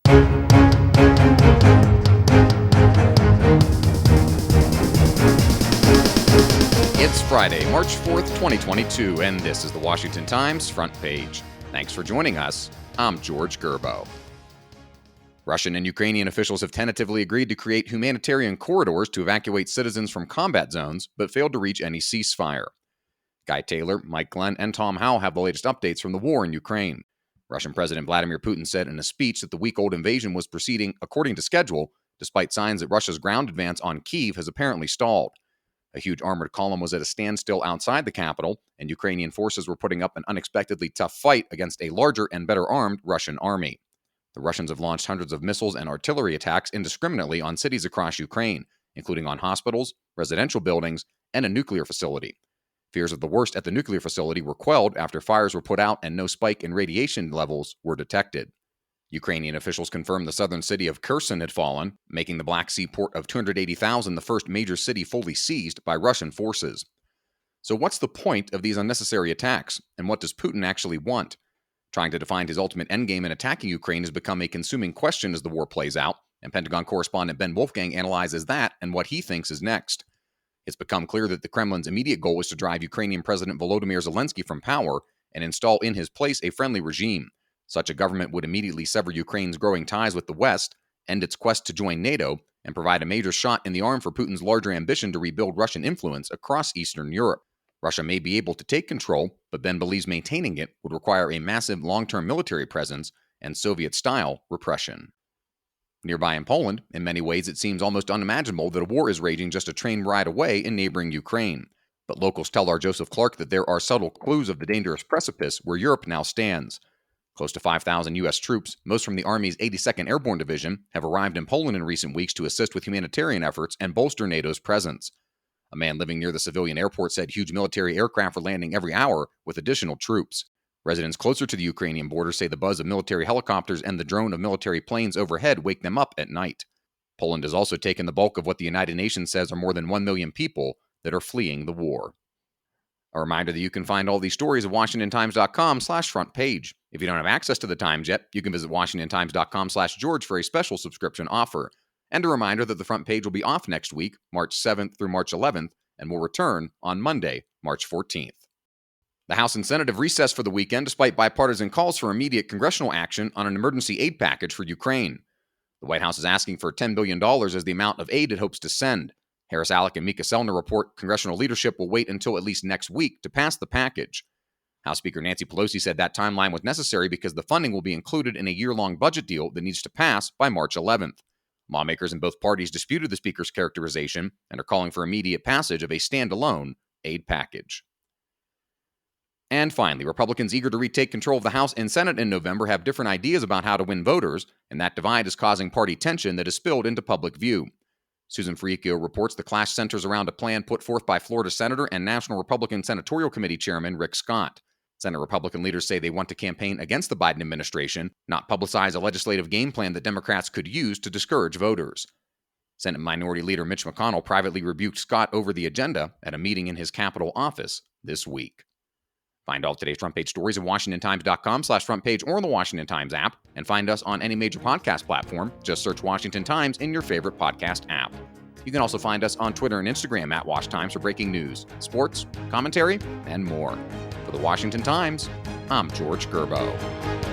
It's Friday, March 4th, 2022, and this is the Washington Times front page. Thanks for joining us. I'm George Gerbo. Russian and Ukrainian officials have tentatively agreed to create humanitarian corridors to evacuate citizens from combat zones, but failed to reach any ceasefire. Guy Taylor, Mike Glenn, and Tom Howell have the latest updates from the war in Ukraine. Russian President Vladimir Putin said in a speech that the week-old invasion was proceeding according to schedule, despite signs that Russia's ground advance on Kyiv has apparently stalled. A huge armored column was at a standstill outside the capital, and Ukrainian forces were putting up an unexpectedly tough fight against a larger and better armed Russian army. The Russians have launched hundreds of missiles and artillery attacks indiscriminately on cities across Ukraine, including on hospitals, residential buildings, and a nuclear facility. Fears of the worst at the nuclear facility were quelled after fires were put out and no spike in radiation levels were detected. Ukrainian officials confirmed the southern city of Kherson had fallen, making the Black Sea port of 280,000 the first major city fully seized by Russian forces. So what's the point of these unnecessary attacks, and what does Putin actually want? Trying to define his ultimate endgame in attacking Ukraine has become a consuming question as the war plays out, and Pentagon correspondent Ben Wolfgang analyzes that and what he thinks is next. It's become clear that the Kremlin's immediate goal is to drive Ukrainian President Volodymyr Zelensky from power and install in his place a friendly regime. Such a government would immediately sever Ukraine's growing ties with the West, end its quest to join NATO, and provide a major shot in the arm for Putin's larger ambition to rebuild Russian influence across Eastern Europe. Russia may be able to take control, but Ben believes maintaining it would require a massive long-term military presence and Soviet-style repression. Nearby in Poland, in many ways it seems almost unimaginable that a war is raging just a train ride away in neighboring Ukraine. But locals tell our Joseph Clark that there are subtle clues of the dangerous precipice where Europe now stands. Close to 5,000 U.S. troops, most from the Army's 82nd Airborne Division, have arrived in Poland in recent weeks to assist with humanitarian efforts and bolster NATO's presence. A man living near the civilian airport said huge military aircraft are landing every hour with additional troops. Residents closer to the Ukrainian border say the buzz of military helicopters and the drone of military planes overhead wake them up at night. Poland has also taken the bulk of what the United Nations says are more than 1 million people that are fleeing the war. A reminder that you can find all these stories at WashingtonTimes.com/front page. If you don't have access to the Times yet, you can visit WashingtonTimes.com/George for a special subscription offer. And a reminder that the front page will be off next week, March 7th through March 11th, and will return on Monday, March 14th. The House and Senate have recessed for the weekend despite bipartisan calls for immediate congressional action on an emergency aid package for Ukraine. The White House is asking for $10 billion as the amount of aid it hopes to send. Harris Alec and Mika Selner report congressional leadership will wait until at least next week to pass the package. House Speaker Nancy Pelosi said that timeline was necessary because the funding will be included in a year-long budget deal that needs to pass by March 11th. Lawmakers in both parties disputed the Speaker's characterization and are calling for immediate passage of a standalone aid package. And finally, Republicans eager to retake control of the House and Senate in November have different ideas about how to win voters, and that divide is causing party tension that has spilled into public view. Susan Ferricchio reports the clash centers around a plan put forth by Florida Senator and National Republican Senatorial Committee Chairman Rick Scott. Senate Republican leaders say they want to campaign against the Biden administration, not publicize a legislative game plan that Democrats could use to discourage voters. Senate Minority Leader Mitch McConnell privately rebuked Scott over the agenda at a meeting in his Capitol office this week. Find all today's front page stories at WashingtonTimes.com/front page or on the Washington Times app, and find us on any major podcast platform. Just search Washington Times in your favorite podcast app. You can also find us on Twitter and Instagram at Wash Times for breaking news, sports, commentary, and more. For the Washington Times, I'm George Gerbo.